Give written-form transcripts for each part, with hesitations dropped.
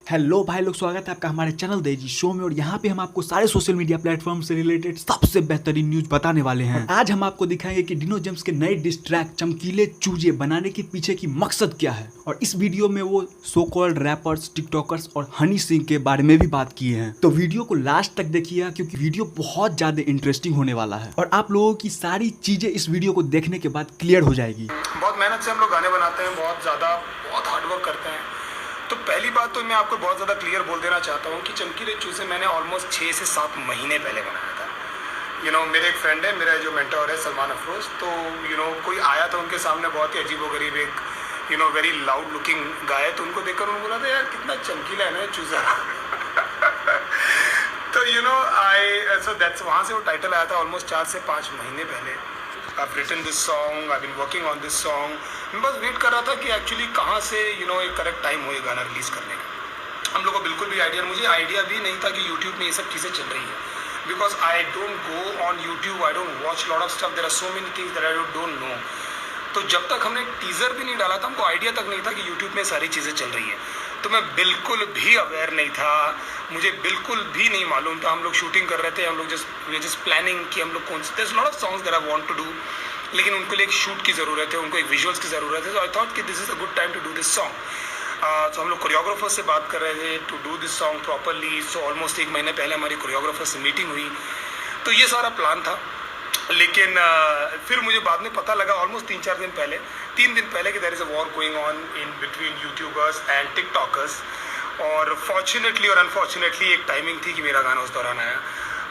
Hello भाई लोग, स्वागत है आपका हमारे चैनल देजी शो में। और यहाँ पे हम आपको सारे सोशल मीडिया प्लेटफॉर्म से रिलेटेड सबसे बेहतरीन न्यूज बताने वाले हैं। और आज हम आपको दिखाएंगे कि डिनो जेम्स के नए डिस ट्रैक चमकीले चूजे बनाने के पीछे की मकसद क्या है। और इस वीडियो में वो सो कॉल्ड रैपर्स, टिकटॉकर्स और हनी सिंह के बारे में भी बात किए हैं। तो वीडियो को लास्ट तक देखिए क्योंकि वीडियो बहुत ज्यादा इंटरेस्टिंग होने वाला है और आप लोगों की सारी चीजें इस वीडियो को देखने के बाद क्लियर हो जाएगी। बहुत मेहनत से हम लोग गाने बनाते हैं, बहुत हार्डवर्क करते हैं। तो पहली बात तो मैं आपको बहुत ज़्यादा क्लियर बोल देना चाहता हूँ कि चमकीले चूजे मैंने ऑलमोस्ट 6 से 7 महीने पहले बनाया था। मेरे एक फ्रेंड है, मेरा जो मेंटर है सलमान अफरोज, तो कोई आया था उनके सामने, बहुत ही अजीबोगरीब एक वेरी लाउड लुकिंग गाय, तो उनको देखकर उन्होंने बोला था यार कितना चमकीला है ना चूजा। तो सो दैट्स वहाँ से वो टाइटल आया था ऑलमोस्ट 4 से 5 महीने पहले। I've written this song, I've been working on this song. मैं बस वेट कर रहा था कि एक्चुअली कहाँ से एक करेक्ट टाइम हो ये गाना रिलीज़ करने का। हम लोगों को बिल्कुल भी मुझे आइडिया भी नहीं था कि यूट्यूब में ये सब चीज़ें चल रही है। Because I don't go on YouTube, I don't watch lot of stuff, there are so many things that I don't know. तो जब तक हमने टीज़र भी नहीं डाला था, हमको आइडिया तक नहीं था कि यूट्यूब में सारी चीज़ें चल रही है। तो मैं बिल्कुल भी अवेयर नहीं था, मुझे बिल्कुल भी नहीं मालूम था। हम लोग शूटिंग कर रहे थे, हम लोग जस्ट प्लानिंग कि हम लोग कौन से, there is lot of songs that I want to do, लेकिन उनको लिए एक शूट की ज़रूरत है, उनको एक विजुअल्स की ज़रूरत है। तो आई थॉट कि this is a good time to do this song. तो हम लोग कोरियोग्राफर से बात कर रहे थे to do this song properly. So almost 1 महीने पहले हमारी कोरियोग्राफर से मीटिंग हुई, तो ये सारा प्लान था। लेकिन फिर मुझे बाद में पता लगा ऑलमोस्ट 3 दिन पहले कि there is a war going on in between YouTubers and TikTokers. और फॉर्चुनेटली और अनफॉर्चुनेटली एक टाइमिंग थी कि मेरा गाना उस दौरान आया।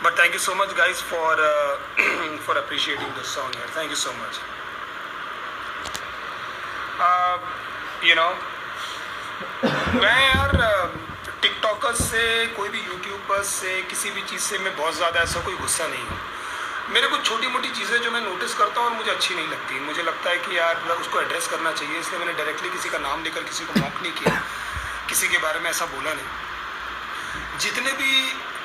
But thank you so much guys for appreciating this song यार, थैंक यू सो मच। मैं यार टिकटॉकर्स से, कोई भी यूट्यूबर्स से, किसी भी चीज़ से मैं बहुत ज़्यादा ऐसा कोई गुस्सा नहीं हूँ। मेरे कुछ छोटी मोटी चीज़ें जो मैं नोटिस करता हूँ और मुझे अच्छी नहीं लगती, मुझे लगता है कि यार उसको एड्रेस करना चाहिए, इसलिए मैंने डायरेक्टली किसी का नाम लेकर किसी को मॉक नहीं किया, किसी के बारे में ऐसा बोला नहीं। जितने भी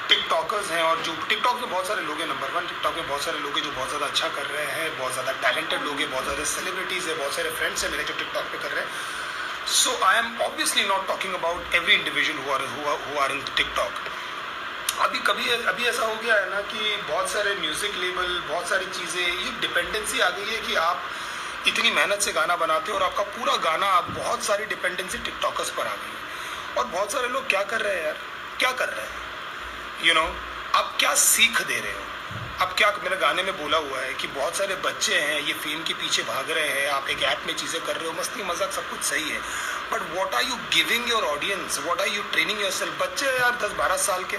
टिकटॉकर्स हैं, और जो टिकटॉक में बहुत सारे लोग हैं, नंबर 1 टिकटॉक में बहुत सारे लोग हैं जो बहुत ज़्यादा अच्छा कर रहे हैं, बहुत ज़्यादा टैलेंटेड लोग हैं, बहुत ज़्यादा सेलिब्रिटीज़ हैं, बहुत सारे फ्रेंड्स हैं मेरे जो टिकटॉक पे कर रहे हैं। So I am obviously not talking about every individual who are in TikTok. अभी ऐसा हो गया है ना कि बहुत सारे म्यूज़िक लेबल, बहुत सारी चीज़ें, ये डिपेंडेंसी आ गई है कि आप इतनी मेहनत से गाना बनाते हो और आपका पूरा गाना, बहुत सारी डिपेंडेंसी टिकटॉकर्स पर आ गई है। और बहुत सारे लोग क्या कर रहे हैं यार, क्या कर रहे हैं, आप क्या सीख दे रहे हो? अब क्या मेरे गाने में बोला हुआ है कि बहुत सारे बच्चे हैं, ये फेम के पीछे भाग रहे हैं, आप एक ऐप में चीज़ें कर रहे हो, मस्ती मजाक सब कुछ सही है, but what are you giving your audience, what are you training yourself? बच्चे हैं यार 10-12 साल के,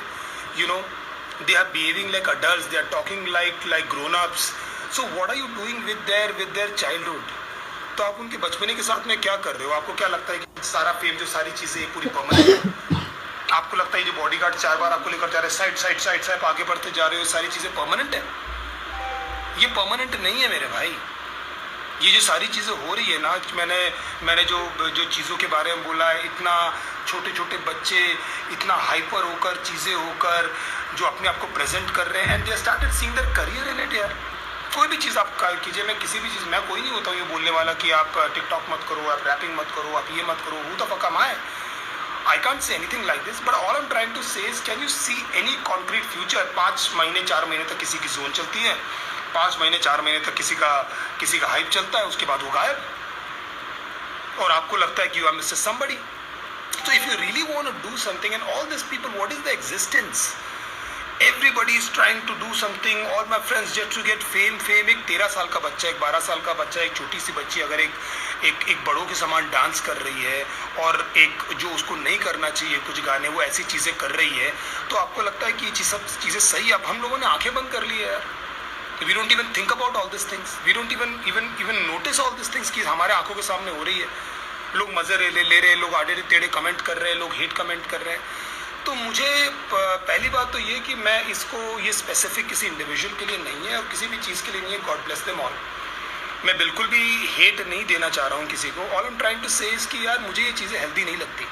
they are behaving like adults, they are talking like grown-ups. So what are you doing with their childhood? तो आप उनके बचपने के साथ में क्या कर रहे हो? आपको क्या लगता है कि सारा फेम, जो सारी चीज़ें पूरी परमानेंट है? आपको लगता है जो बॉडीगार्ड 4 बार आपको लेकर जा रहे हैं, साइड आगे बढ़ते जा रहे हो, सारी चीज़ें परमानेंट है? ये परमानेंट नहीं है मेरे भाई। ये जो सारी चीज़ें हो रही है ना, मैंने जो चीज़ों के बारे में बोला है, इतना छोटे छोटे बच्चे इतना हाइपर होकर, चीज़ें होकर, जो अपने आप को प्रेजेंट कर रहे हैं, and they started seeing their career in it यार। कोई भी चीज़ आप कीजिए, मैं किसी भी चीज़, मैं कोई नहीं होता हूँ ये बोलने वाला कि आप टिकटॉक मत करो, आप रैपिंग मत करो, आप ये मत करो, who the fuck am I can't say anything like this, but all I am trying to say is, can you see any concrete future? 5 महीने 4 महीने तक किसी की जोन चलती है, 5 महीने 4 महीने तक किसी का हाइप चलता है, उसके बाद वो गायब, और आपको लगता है कि you are mister somebody. So if you really want to do something, and all these people, what is the existence? Everybody is trying to do something. All my friends just to get fame. एक 13 साल का बच्चा, एक 12 साल का बच्चा, एक छोटी सी बच्ची अगर एक बड़ों के समान डांस कर रही है, और एक जो उसको नहीं करना चाहिए कुछ गाने, वो ऐसी चीज़ें कर रही है, तो आपको लगता है कि ये सब चीज़ें सही है? अब हम लोगों ने आंखें बंद कर ली है यार। We don't even think about all these things. We don't even notice all these things कि हमारे आंखों के सामने हो रही है। लोग मज़े ले रहे हैं, लोग आड़े टेढ़े कमेंट कर रहे हैं, लोग हेट कमेंट कर रहे हैं। तो मुझे पहली बात तो ये कि मैं ये स्पेसिफिक किसी इंडिविजुअल के लिए नहीं है और किसी भी चीज़ के लिए नहीं है। God bless them all. मैं बिल्कुल भी हेट नहीं देना चाह रहा हूँ किसी को। All I am trying to say is कि यार मुझे ये चीज़ें हेल्दी नहीं लगती।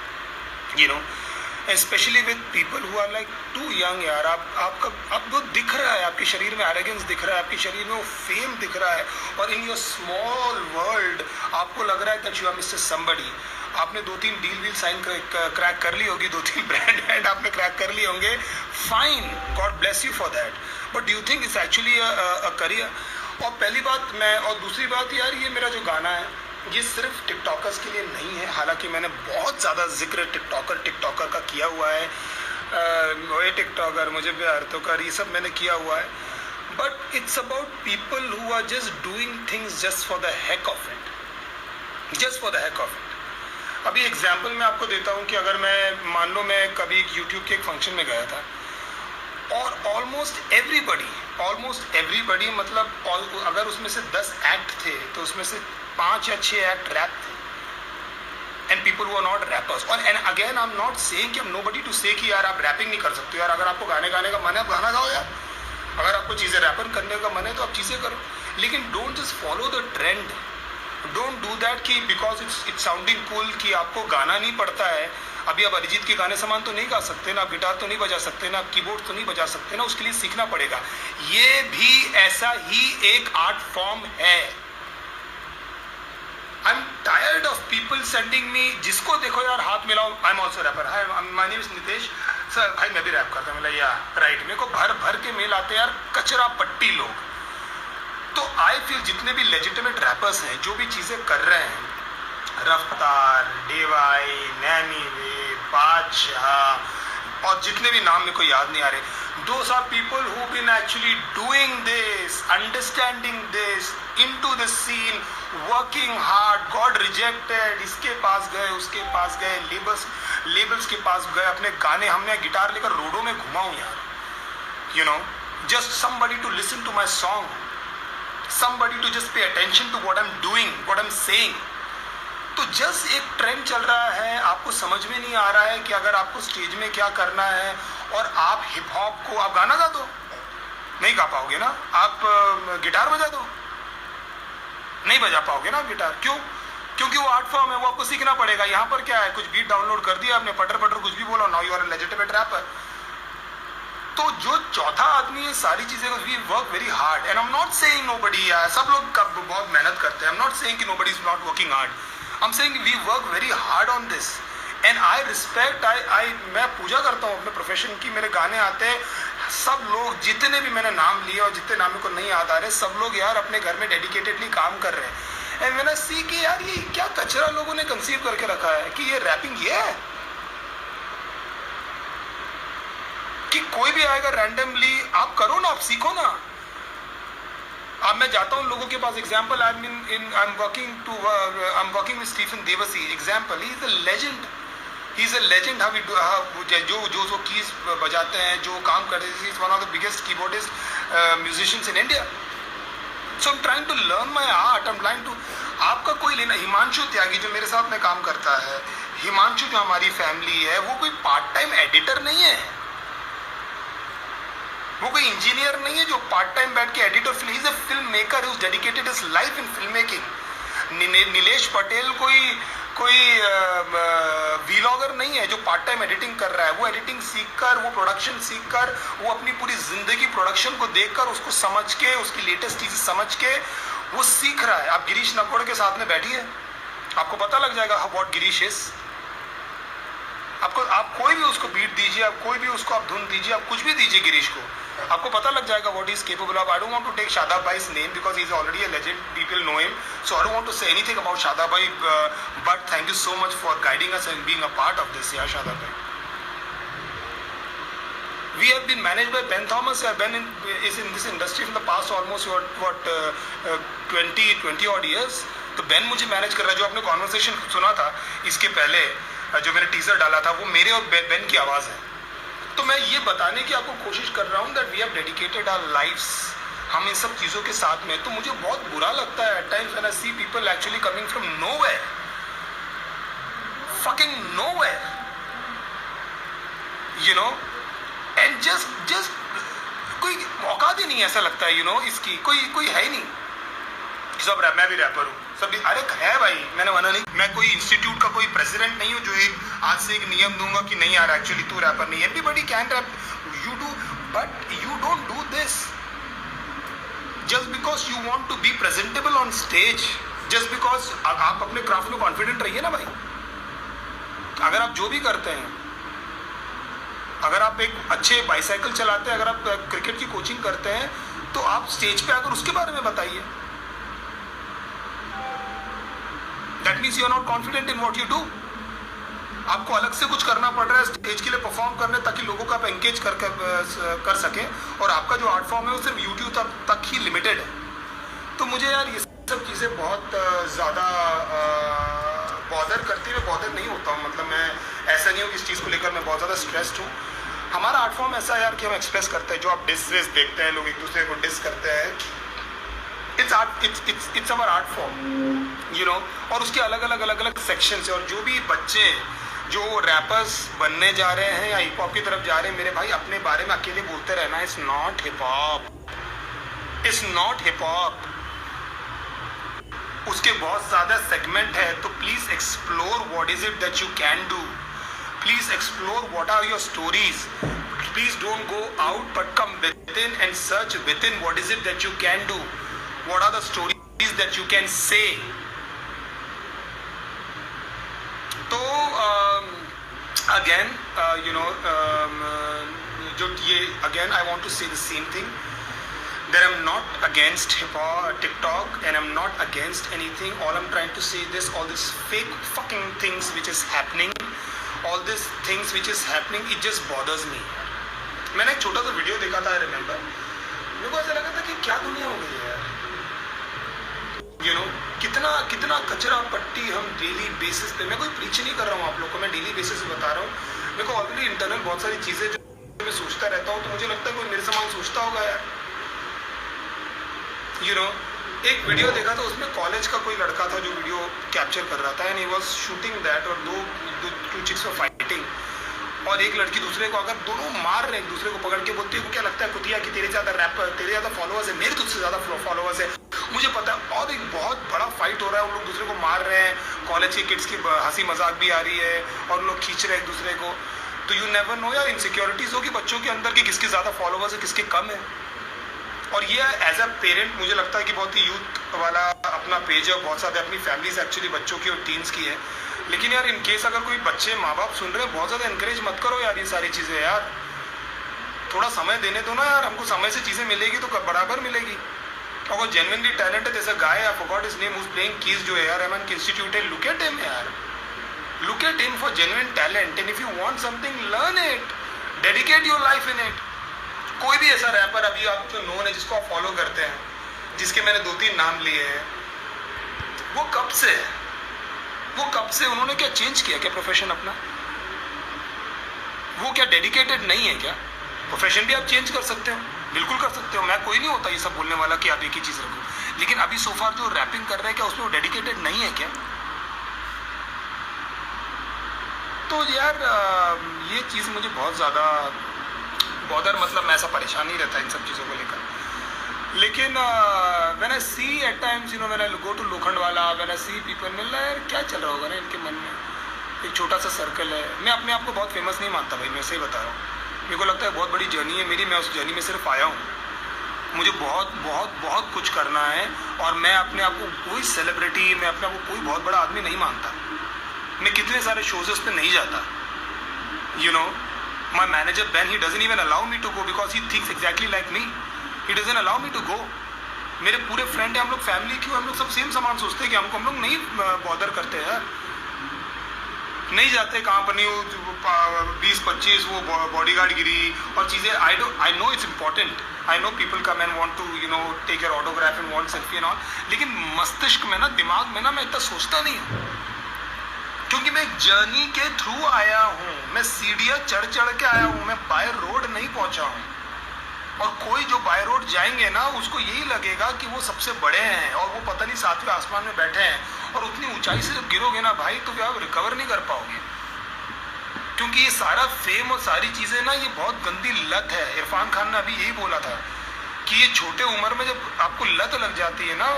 Specially with people who are like too young यार। आपको दिख रहा है, आपके शरीर में एरोगेंस दिख रहा है, आपके शरीर में वो फेम दिख रहा है, और इन योर स्मॉल वर्ल्ड आपको लग रहा है that you are mister somebody. आपने 2-3 डील साइन क्रैक कर ली होगी, 2-3 ब्रांड आपने क्रैक कर लिए होंगे, fine, God bless you for that, but do you think it's actually a career? और पहली बात और दूसरी बात यार, ये मेरा जो गाना है ये सिर्फ टिकटॉकर्स के लिए नहीं है, हालांकि मैंने बहुत ज़्यादा जिक्र टिकटॉकर का किया हुआ है, ओए टिकटॉकर मुझे प्यार तो कर, ये सब मैंने किया हुआ है, but it's about people who are just doing things just for the heck of it, just for the heck of it. अभी एग्जाम्पल मैं आपको देता हूँ कि अगर मैं मान लो मैं कभी यूट्यूब के एक फंक्शन में गया था, और ऑलमोस्ट एवरीबडी मतलब अगर उसमें से 10 एक्ट थे तो उसमें से 5 या 6 एक्ट रैप थे, and people were not rappers. और and again I am not saying कि नोबडी टू से कि यार आप रैपिंग नहीं कर सकते यार, अगर आपको गाने गाने का मन है आप गाना गाओ यार, अगर आपको चीज़ें रैपर करने का मन है तो आप चीज़ें करो, लेकिन don't just follow the trend, don't do that कि बिकॉज इट्स साउंडिंग कूल कि आपको गाना नहीं पड़ता है। अभी आप अरिजीत के गाने समान तो नहीं गा सकते ना, आप गिटार तो नहीं बजा सकते ना, आप कीबोर्ड तो नहीं बजा सकते ना, उसके लिए सीखना पड़ेगा। ये भी ऐसा ही एक आर्ट फॉर्म है। I am tired of people sending me, जिसको देखो यार हाथ मिलाओ, I am also rapper, hi my name is Nitesh sir, भाई मैं भी रैप करता हूँ, या राइट, मेरे को भर भर के मेल आते हैं यार, कचरा पट्टी लोग। तो आई फील जितने भी लेजिटिमेट रैपर्स हैं जो भी चीज़ें कर रहे हैं, रफ्तार, डेवाई, नैनी वे, बादशाह और जितने भी नाम मेरे को याद नहीं आ रहे, those are people who been actually doing this, understanding this, into the scene, working hard, got rejected, इसके पास गए, उसके पास गए, लेबल्स के पास गए, अपने गाने, हमने गिटार लेकर रोडों में घुमाऊं यार, you know, just somebody to listen to my song, somebody to just pay attention to what I'm doing, what I'm saying। तो जस्ट एक ट्रेंड चल रहा है, आपको समझ में नहीं आ रहा है कि अगर आपको स्टेज में क्या करना है, और आप हिप हॉप को, आप गाना गा दो, नहीं गा पाओगे ना, आप गिटार बजा दो, नहीं बजा पाओगे ना गिटार, क्यों? क्योंकि वो आर्ट फॉर्म है, वो आपको सीखना पड़ेगा। यहाँ पर क्या है, कुछ बीट डाउनलोड कर दिया आपने, पटर पटर कुछ भी बोला, now you are a legitimate rapper. तो जो चौथा आदमी है, सारी चीजें we work very hard, and I am not saying nobody, सब लोग बहुत मेहनत करते हैं, आई एम नॉट सेइंग कि nobody is not working hard, I'm saying we work very hard on this and I respect, मैं पूजा करता हूँ अपने प्रोफेशन की। मेरे गाने आते हैं, सब लोग जितने भी मैंने नाम लिए और जितने नाम को नहीं याद आ रहे, सब लोग यार अपने घर में डेडिकेटेडली काम कर रहे हैं। एंड मैंने सी कि यार ये क्या कचरा लोगों ने कंसीव करके रखा है कि ये रैपिंग ये है कि कोई भी आएगा रैंडमली, आप करो ना, आप सीखो ना। अब मैं जाता हूँ लोगों के पास, example I am working with Stephen Devassy, example, he is a legend, he is a legend. जो कीज बजाते हैं, जो काम करते हैं, is one of the biggest keyboardist musicians in India. So I am trying to learn my art, I am trying to, आपका कोई लेना, हिमांशु त्यागी जो मेरे साथ में काम करता है, हिमांशु जो हमारी फैमिली है, वो कोई पार्ट टाइम एडिटर नहीं है, वो कोई इंजीनियर नहीं है जो पार्ट टाइम बैठ के एडिट और film, he is a film maker who is dedicated his life in film making. Nilesh Patel कोई व्लॉगर नहीं है जो पार्ट टाइम एडिटिंग कर रहा है, वो एडिटिंग सीखकर, वो प्रोडक्शन सीखकर, वो अपनी पूरी जिंदगी प्रोडक्शन को देखकर, उसको समझ के, उसकी लेटेस्ट चीजें समझ के वो सीख रहा है। आप गिरीश नकोड़ के साथ में बैठिए, आपको पता लग जाएगा व्हाट गिरीश इज। आप कोई भी उसको बीट दीजिए, आप कोई भी उसको आप धुन दीजिए, आप कुछ भी दीजिए गिरीश को, आपको पता लग जाएगा what he is capable of. I don't want to take Shadab Bhai's name because he is already a legend. People know him, so I don't want to say anything about Shadab Bhai. But thank you so much for guiding us and being a part of this, yeah, Shadab Bhai. We have been managed by Ben Thomas. Ben is in this industry from the past almost 20 odd years. तो Ben मुझे manage कर रहा है। जो आपने conversation सुना था इसके पहले, जो मैंने टीजर डाला था, वो मेरे और बेन की आवाज़ है। तो मैं ये बताने की आपको कोशिश कर रहा हूँ that we have dedicated our lifes, हम इन सब चीज़ों के साथ में। तो मुझे बहुत बुरा लगता है at times when I see people actually coming from nowhere, fucking nowhere, you know, and just कोई औकात ही नहीं, ऐसा लगता है, यू नो, इसकी कोई है ही नहीं। सब मैं भी रैपर हूँ, सब अरे है भाई, मैंने मना नहीं, मैं कोई इंस्टीट्यूट का कोई प्रेसिडेंट नहीं हूँ जो एक आज से एक नियम दूंगा कि नहीं यार एक्चुअली तू रैपर नहीं, everybody can rap, you do, but you don't do this just because you want to be presentable on stage, just because आप अपने क्राफ्ट में कॉन्फिडेंट रहिए ना भाई। अगर आप जो भी करते हैं, अगर आप एक अच्छे बाइसाइकिल चलाते हैं, अगर आप क्रिकेट की कोचिंग करते हैं, तो आप स्टेज पे आकर उसके बारे में बताइए। That means you are not confident in what you do. आपको अलग से कुछ करना पड़ रहा है स्टेज के लिए परफॉर्म करने, ताकि लोगों को आप एंगेज कर सकें, और आपका जो आर्ट फॉर्म है वो सिर्फ यूट्यूब तक ही लिमिटेड है। तो मुझे यार ये सब चीज़ें बहुत ज़्यादा बॉदर करती है। बॉदर नहीं होता हूँ, मतलब मैं ऐसा नहीं हूँ कि इस चीज़ को लेकर मैं बहुत ज़्यादा स्ट्रेस्ड हूँ। हमारा आर्ट फॉर्म ऐसा है यार कि हम एक्सप्रेस करते हैं, जो आप डिस देखते हैं, लोग एक दूसरे को डिस करते हैं, it's our art form, you know. और उसके अलग अलग सेक्शंस है, और जो भी बच्चे जो रैपर्स बनने जा रहे हैं या हिप हॉप की तरफ जा रहे हैं, मेरे भाई अपने बारे में अकेले बोलते रहना it's not hip hop, it's not hip hop. उसके बहुत ज़्यादा सेगमेंट है, तो please explore what is it that you can do, please explore what are your stories, please don't go out but come within and search within what is it that you can do, what are the stories that you can say. तो again you know, जो ये again I want to से the same thing, that I'm not against TikTok and I'm not against anything. All I'm trying to say this, all this fake fucking things which is happening, all these things which is happening, it just bothers me. मैंने एक छोटा सा video देखा था, I remember, मेरे को ऐसा लगा था कि क्या दुनिया हो गई है यार, you know, कितना कचरा पट्टी हम डेली बेसिस पे, मैं कोई प्रीच नहीं कर रहा हूँ आप लोग को, मैं डेली बेसिस पे बता रहा हूँ। मेरे को ऑलरेडी इंटरनल बहुत सारी चीज़ें जो मैं सोचता रहता हूँ, तो मुझे लगता है कोई मेरे समान सोचता होगा यार, यू नो। एक वीडियो देखा था, उसमें कॉलेज का कोई लड़का था जो वीडियो कैप्चर कर रहा था, and he was shooting that, और दो चिक्स वर फाइटिंग, और एक लड़की दूसरे को, अगर दोनों मार रहे हैं एक दूसरे को पकड़ के, बोलती है को क्या लगता है कुतिया कि तेरे ज़्यादा रैपर, तेरे ज़्यादा फॉलोअर्स है, मेरे तुझसे ज़्यादा फॉलोअर्स है, मुझे पता है। और एक बहुत बड़ा फाइट हो रहा है, उन लोग दूसरे को मार रहे हैं, कॉलेज के किड्स की हंसी मजाक भी आ रही है, और लोग खींच रहे हैं एक दूसरे को। तो यू नेवर नो यार, इनसिक्योरिटीज़ होगी बच्चों के अंदर कि किसके ज़्यादा फॉलोअर्स है, किसके कम है। और ये एज अ पेरेंट मुझे लगता है कि बहुत ही यूथ वाला अपना पेज है, बहुत सारे अपनी फैमिलीज एक्चुअली बच्चों की और टीन्स की है। लेकिन यार इन केस अगर कोई बच्चे माँ बाप सुन रहे हैं, बहुत ज़्यादा इनकरेज मत करो यार ये सारी चीज़ें यार, थोड़ा समय देने दो ना यार, हमको समय से चीज़ें मिलेगी तो बराबर मिलेगी। और जेन्युइनली टैलेंटेड जैसा guy, I forgot his name, who is playing keys, जो है यार एमएन के इंस्टीट्यूट है, लुक एट हिम यार, look at him for genuine talent, and if you want something learn it, dedicate your life in it. कोई भी ऐसा wrapper अभी आपको नोन है जिसको आप फॉलो करते हैं, जिसके मैंने 2-3 नाम लिए हैं, वो कब से है, वो कब से उन्होंने क्या चेंज किया क्या प्रोफेशन अपना, वो क्या डेडिकेटेड नहीं है क्या? प्रोफेशन भी आप चेंज कर सकते हो, बिल्कुल कर सकते हो, मैं कोई नहीं होता ये सब बोलने वाला कि आप एक ही चीज़ रखो। लेकिन अभी सोफार जो रैपिंग कर रहे हैं, क्या उसमें वो डेडिकेटेड नहीं है क्या? तो यार ये चीज़ मुझे बहुत ज़्यादा बॉदर, मतलब मैं ऐसा परेशान नहीं रहता इन सब चीज़ों को लेकर। लेकिन when I see at times, you know, when I go to Lokhandwala, when I see people, मिल रहा है यार क्या चल रहा होगा ना इनके मन में, एक छोटा सा सर्कल है। मैं अपने आप को बहुत फेमस नहीं मानता भाई, मैं सही बता रहा हूँ, मेरे को लगता है बहुत बड़ी जर्नी है मेरी, मैं उस जर्नी में सिर्फ आया हूँ, मुझे बहुत बहुत बहुत कुछ करना है, और मैं अपने आप को कोई सेलिब्रिटी, मैं अपने आप को कोई बहुत बड़ा आदमी नहीं मानता। मैं कितने सारे शोज़ पे नहीं जाता, you know. My manager Ben, he doesn't even allow me to go because he thinks exactly like me. He doesn't allow me to go. मेरे पूरे फ्रेंड हैं, हम लोग फैमिली क्यों, हम लोग सब सेम सामान सोचते हैं कि हम लोग नहीं बॉदर करते यार, नहीं जाते कहाँ पर नहीं, 20-25 वो बॉडीगार्ड गिरी और चीज़ें। I know it's important, I know people come and want to, you know, take your autograph and want selfie and all, लेकिन मस्तिष्क में ना, दिमाग में ना, मैं इतना सोचता नहीं हूँ, क्योंकि मैं एक जर्नी के थ्रू आया हूँ, मैं सीढ़ियाँ चढ़ के आया हूँ, मैं बाय रोड नहीं पहुँचा हूँ। और कोई जो बाय रोड जाएंगे ना, उसको यही लगेगा कि वो सबसे बड़े हैं और वो पता नहीं 7वें आसमान में बैठे हैं, और उतनी ऊंचाई से जब गिरोगे ना भाई, तो आप रिकवर नहीं कर पाओगे। क्योंकि ये सारा फेम और सारी चीज़ें ना, ये बहुत गंदी लत है। इरफान खान ने अभी यही बोला था कि ये छोटे उम्र में जब आपको लत लग जाती है ना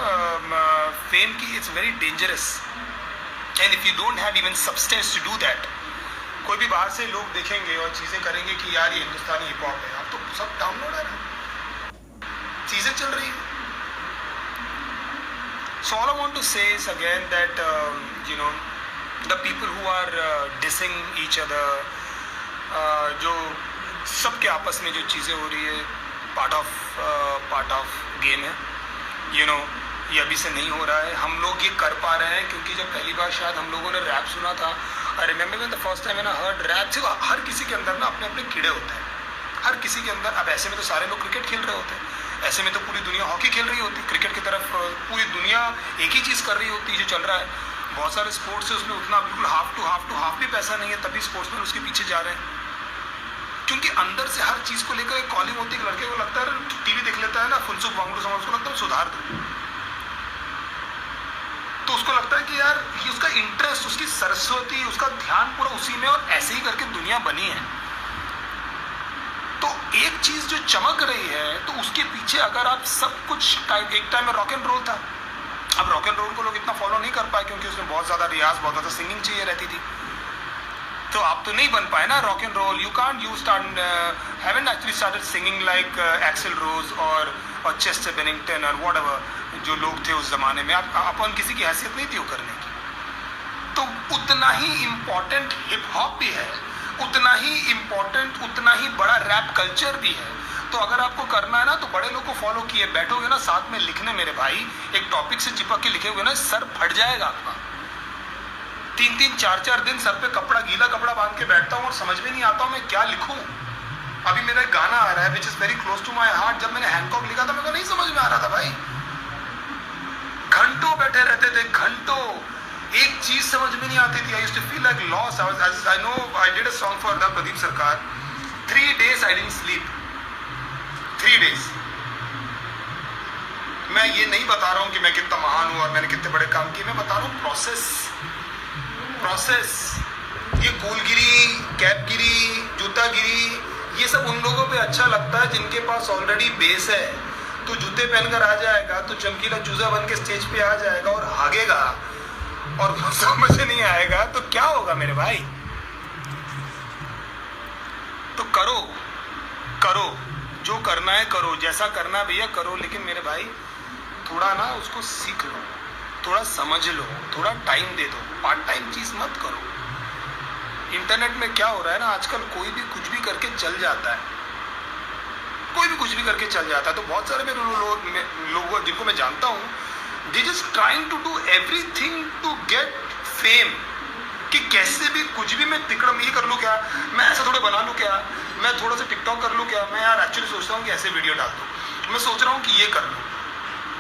फेम की, it's very dangerous. And if you don't have even substance to do that, कोई भी बाहर से लोग देखेंगे और चीज़ें करेंगे कि यार ये हिंदुस्तानी हिप हॉप है, अब तो सब डाउनलोड है ना, चीज़ें चल रही है। So all I want to say is again that the people who are dissing each other, जो सबके आपस में जो चीज़ें हो रही है, पार्ट ऑफ गेम है। ये अभी से नहीं हो रहा है। हम लोग ये कर पा रहे हैं क्योंकि जब पहली बार शायद हम लोगों ने रैप सुना था, I remember when the first time मैंने हर्ड रैप, से हर किसी के अंदर ना अपने अपने कीड़े होते हैं, हर किसी के अंदर। अब ऐसे में तो सारे लोग क्रिकेट खेल रहे होते हैं, ऐसे में तो पूरी दुनिया हॉकी खेल रही होती, क्रिकेट की तरफ पूरी दुनिया एक ही चीज़ कर रही होती जो चल रहा है। बहुत सारे स्पोर्ट्स है उसमें उतना बिल्कुल हाफ टू हाफ भी पैसा नहीं है, तभी स्पोर्ट्समैन उसके पीछे जा रहे हैं, क्योंकि अंदर से हर चीज़ को लेकर एक कॉलिंग होती है। लड़के को लगता है टीवी देख लेता है ना, फुनसुक वांगड़ू समाज को लगता है सुधार दो, तो उसको लगता है कि यार ये उसका इंटरेस्ट, उसकी सरस्वती, उसका ध्यान पूरा उसी में, और ऐसे ही करके दुनिया बनी है। तो एक चीज जो चमक रही है, तो उसके पीछे अगर आप सब कुछ, एक टाइम में रॉक एंड रोल था, अब रॉक एंड रोल को लोग इतना फॉलो नहीं कर पाए क्योंकि उसमें बहुत ज्यादा रियाज, बहुत ज्यादा सिंगिंग चाहिए रहती थी, तो आप तो नहीं बन पाए ना rock and roll. You can't you start haven't actually started singing like Axl Rose और चेस्टर बेनिंगटन और व्हाटएवर जो लोग थे उस जमाने में। अपन किसी की हैसियत नहीं थी वो करने की। तो उतना ही इम्पोर्टेंट हिप हॉप भी है, उतना ही इम्पोर्टेंट, उतना ही बड़ा रैप कल्चर भी है। तो अगर आपको करना है ना, तो बड़े लोग को फॉलो किए बैठोगे ना साथ में लिखने, मेरे भाई एक टॉपिक से चिपक के लिखे हुए ना, सर फट जाएगा आपका। 3-3, 4-4 दिन सर पे कपड़ा, गीला कपड़ा बांध के बैठता हूँ और समझ में नहीं आता हूँ मैं क्या लिखूं। अभी मेरा एक गाना आ रहा है which is very close to my heart, जब मैंने हैंकॉक लिखा था मेरे को नहीं समझ में आ रहा था भाई, घंटों बैठे रहते थे, घंटों एक चीज समझ में नहीं आती थी। I used to feel like loss. I know I did a song for the Pradeep Sarkar, 3 days I didn't sleep, 3 days। मैं ये नहीं बता रहा हूँ कि मैं कितना महान हूँ और मैंने कितने बड़े काम किए, मैं बता रहा हूँ प्रोसेस। ये कूलगिरी, कैपगिरी, जूतागिरी, ये सब उन लोगों पे अच्छा लगता है जिनके पास ऑलरेडी बेस है। तो जूते पहनकर आ जाएगा तो चमकीला चूजा बन के स्टेज पे आ जाएगा और भागेगा और समझ नहीं आएगा तो क्या होगा मेरे भाई। तो करो जो करना है करो, जैसा करना है भैया करो, लेकिन मेरे भाई थोड़ा ना उसको सीख लो, थोड़ा समझ लो, थोड़ा टाइम दे दो, पार्ट टाइम चीज मत करो। इंटरनेट में क्या हो रहा है ना आजकल, कोई भी कुछ भी करके चल जाता है, कोई भी कुछ भी करके चल जाता है। तो बहुत सारे मेरे लोग जिनको मैं जानता हूँ, they just trying to do everything to get fame, कि कैसे भी कुछ भी मैं तिकड़म ये कर लूँ क्या, मैं ऐसा थोड़ा बना लूँ क्या, मैं थोड़ा सा टिकटॉक कर लूँ क्या, मैं यार एक्चुअली सोचता हूँ कि ऐसे वीडियो डाल दूँ, मैं सोच रहा हूँ कि ये कर लूँ।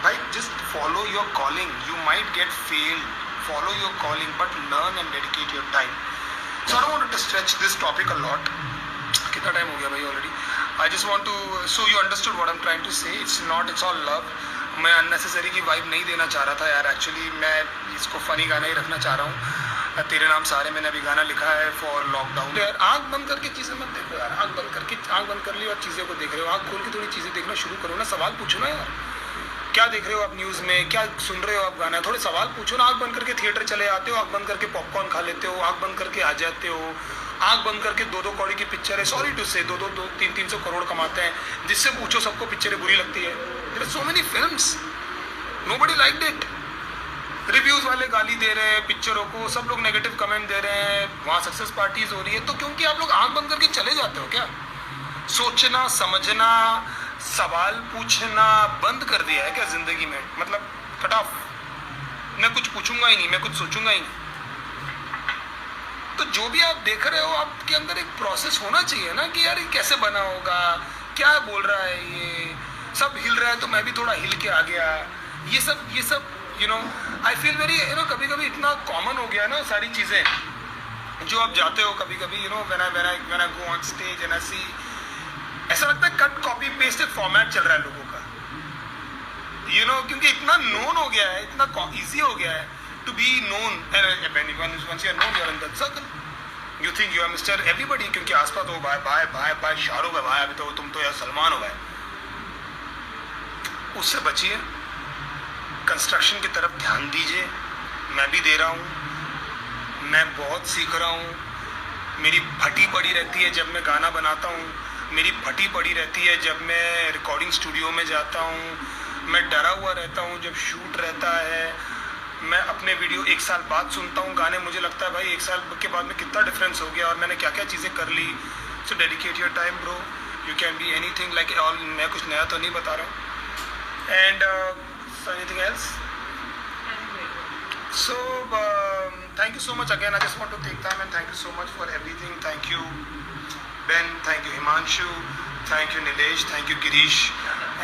भाई just follow your calling, you might get failed, follow your calling but learn and dedicate your time. So I don't want to stretch this topic a lot. कितना टाइम हो गया भाई already. I just want to, so you understood what I'm trying to say. It's all love. मैं unnecessary की vibe नहीं देना चाह रहा था यार, एक्चुअली मैं इसको फनी गाना ही रखना चाह रहा हूँ। तेरे नाम सारे मैंने अभी गाना लिखा है फॉर लॉकडाउन। यार आँख बंद करके चीज़ें मत देखो यार, आँख बंद कर ली और चीज़ें को देख रहे हो, आँख खोल के थोड़ी चीज़ें देखना शुरू करो ना, सवाल पूछो ना यार, क्या देख रहे हो आप न्यूज़ में, क्या सुन रहे हो आप गाना, थोड़े सवाल पूछो ना। आँख बंद करके थिएटर चले आते हो, आँख बंद करके पॉपकॉर्न खा लेते हो, आँख बंद करके आ जाते हो, आँख बंद करके 2-2 कौड़ी की पिक्चर है, सॉरी टू से 2-300 करोड़ कमाते हैं, जिससे पूछो सबको पिक्चरें बुरी लगती है। There are so many films, nobody liked it, reviews वाले गाली दे रहे हैं पिक्चरों को, सब लोग नेगेटिव कमेंट दे रहे हैं, वहाँ सक्सेस पार्टीज हो रही है। तो क्योंकि आप लोग आँख बंद करके चले जाते हो क्या, सोचना समझना सवाल पूछना बंद कर दिया है क्या जिंदगी में, मतलब कट ऑफ, मैं कुछ पूछूंगा ही नहीं, मैं कुछ सोचूंगा ही नहीं। तो जो भी आप देख रहे हो आपके अंदर एक प्रोसेस होना चाहिए ना, कि यार ये कैसे बना होगा, क्या बोल रहा है, ये सब हिल रहा है तो मैं भी थोड़ा हिल के आ गया, ये सब you know I feel very कभी कभी इतना कॉमन हो गया ना सारी चीज़ें जो आप जाते हो कभी कभी when I go on stage and I see, ऐसा लगता है कट कॉपी पेस्ट फॉर्मेट चल रहा है लोगों का, क्योंकि इतना नोन हो गया है, इतना इजी हो गया है to be known, once you are known you are in that circle, you think you are Mr. everybody, क्योंकि आसपास हो भाई शाहरुख है भाई, अभी तो तुम तो यार सलमान हो भाई, उससे बचिए, कंस्ट्रक्शन की तरफ ध्यान दीजिए। मैं भी दे रहा हूँ, मैं बहुत सीख रहा हूँ। मेरी फटी पड़ी रहती है जब मैं गाना बनाता हूँ, मेरी फटी पड़ी रहती है जब मैं रिकॉर्डिंग स्टूडियो में जाता हूँ, मैं डरा हुआ रहता हूँ जब शूट रहता है। मैं अपने वीडियो 1 साल बाद सुनता हूँ गाने, मुझे लगता है भाई 1 साल के बाद में कितना डिफरेंस हो गया और मैंने क्या क्या चीज़ें कर ली। So dedicate your time bro, you can be anything like all. मैं कुछ नया तो नहीं बता रहा हूँ। And anything else? So thank you so much again. I just want to take time and thank you so much for everything. Thank you Ben, thank you Himanshu, thank you Nilesh, thank you Girish,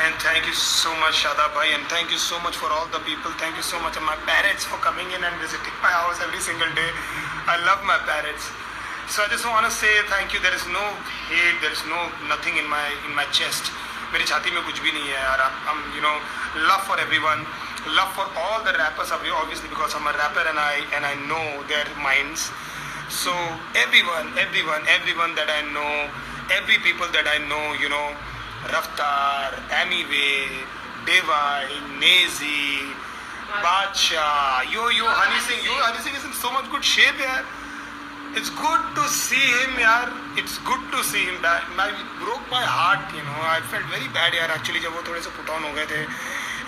and thank you so much Shada bhai, and thank you so much for all the people. Thank you so much and my parents for coming in and visiting my house every single day. I love my parents. So I just want to say thank you. There is no hate, there is nothing in my chest. मेरी छाती में कुछ भी नहीं है यार। I'm you know, love for everyone, love for all the rappers obviously because I'm a rapper and I know their minds. So everyone that I know, every people that I know, you know, Raftar, Amiway, Devai, Nezi, Badshah, Yo Honey Singh is in so much good shape yaar. It's good to see him yaar, it's good to see him back. I broke my heart, you know, I felt very bad yaar actually जब वो थोड़े से put on हो गए थे.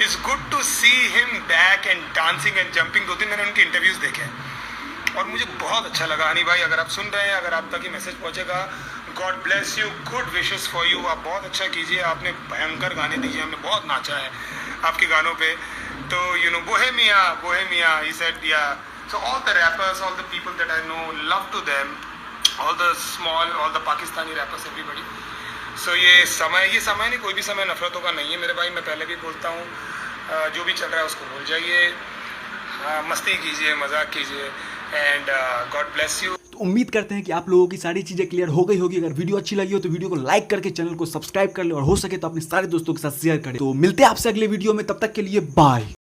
It's good to see him back and dancing and jumping. 2-3 मैंने उनके interviews देखे और मुझे बहुत अच्छा लगा। हनी भाई अगर आप सुन रहे हैं, अगर आप तक ये मैसेज पहुंचेगा, God bless you, good wishes for you. आप बहुत अच्छा कीजिए, आपने भयंकर गाने दीजिए, हमने बहुत नाचा है आपके गानों पे। तो you know Bohemia he said yeah. So all the rappers, all the people that I know, love to them, all the small, all the Pakistani rappers, everybody. So ये समय नहीं, कोई भी समय नफरतों का नहीं है मेरे भाई। मैं पहले भी बोलता हूँ, जो भी चल रहा है उसको भूल जाइए, मस्ती कीजिए, मजाक कीजिए, एंड गॉड ब्लेस यू। तो उम्मीद करते हैं कि आप लोगों की सारी चीज़ें क्लियर हो गई होगी। अगर वीडियो अच्छी लगी हो तो वीडियो को लाइक करके चैनल को सब्सक्राइब कर ले और हो सके तो अपने सारे दोस्तों के साथ शेयर करें। तो मिलते हैं आपसे अगले वीडियो में, तब तक के लिए बाय।